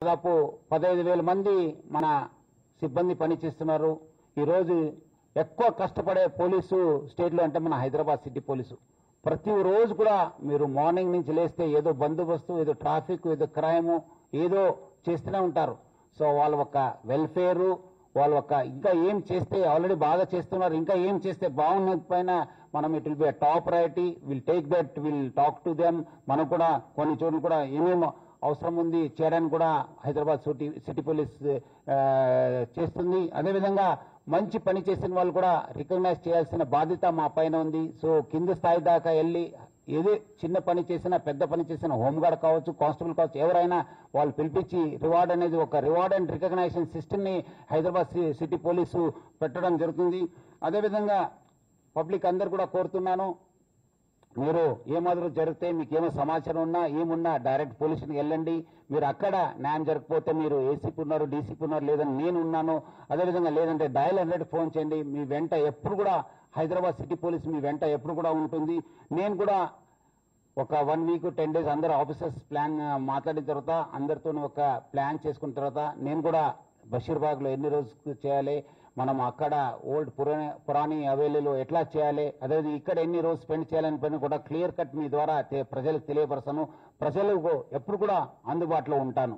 దాదాపు 15,000 మంది మన సిబ్బంది పనిచేస్తున్నారు. ఈరోజు ఎక్కువ కష్టపడే పోలీసు స్టేట్లో అంటే మన హైదరాబాద్ సిటీ పోలీసు. ప్రతిరోజు కూడా మీరు మార్నింగ్ నుంచి లేస్తే ఏదో బందోబస్తు, ఏదో ట్రాఫిక్, ఏదో క్రైమ్ ఏదో చేస్తూనే ఉంటారు. సో వాళ్ళ ఒక వెల్ఫేరు, వాళ్ళ ఒక ఇంకా ఏం చేస్తే ఆల్రెడీ బాగా చేస్తున్నారు, ఇంకా ఏం చేస్తే బాగున్నది పైన మనం it will be top priority. Will take that, will talk to them. మనం కూడా కొన్ని చోట్ల కూడా ఏమేమో అవసరం ఉంది చేయడానికి కూడా హైదరాబాద్ సిటీ పోలీస్ చేస్తుంది. అదేవిధంగా మంచి పని చేసిన వాళ్ళు కూడా రికగ్నైజ్ చేయాల్సిన బాధ్యత మా పైన ఉంది. సో కింద స్థాయి దాకా వెళ్ళి ఏదో చిన్న పని చేసినా పెద్ద పని చేసినా హోంగార్డ్ కావచ్చు, కానిస్టేబుల్ కావచ్చు, ఎవరైనా వాళ్ళు పిలిపించి రివార్డ్ అనేది ఒక రివార్డ్ అండ్ రికగ్నైజేషన్ సిస్టమ్ని హైదరాబాద్ సిటీ పోలీసు పెట్టడం జరుగుతుంది. అదేవిధంగా పబ్లిక్ అందరు కూడా కోరుతున్నాను, మీరు ఏమాదిరి జరిగితే మీకు ఏమో సమాచారం ఉన్నా ఏమున్నా డైరెక్ట్ పోలీసుకి వెళ్ళండి. మీరు అక్కడ న్యాయం జరగకపోతే మీరు ఏసీపీ ఉన్నారు, డీసీపీ ఉన్నారు, లేదని నేను ఉన్నాను. అదేవిధంగా లేదంటే డయల్ 100 ఫోన్ చేయండి. మీ వెంట ఎప్పుడు కూడా హైదరాబాద్ సిటీ పోలీస్ మీ వెంట ఎప్పుడు కూడా ఉంటుంది. నేను కూడా ఒక 1 వీక్ 10 days అందరు ఆఫీసర్స్ ప్లాన్ మాట్లాడిన తర్వాత అందరితో ఒక ప్లాన్ చేసుకున్న తర్వాత నేను కూడా బషీర్బాగ్లో ఎన్ని రోజులు చేయాలి, మనం అక్కడ ఓల్డ్ పురాణి హవేలీలో ఎట్లా చేయాలి, అదేవిధంగా ఇక్కడ ఎన్ని రోజులు స్పెండ్ చేయాలని పని కూడా క్లియర్ కట్ మీ ద్వారా ప్రజలకు తెలియపరచను. ప్రజలకు ఎప్పుడు కూడా అందుబాటులో ఉంటాను.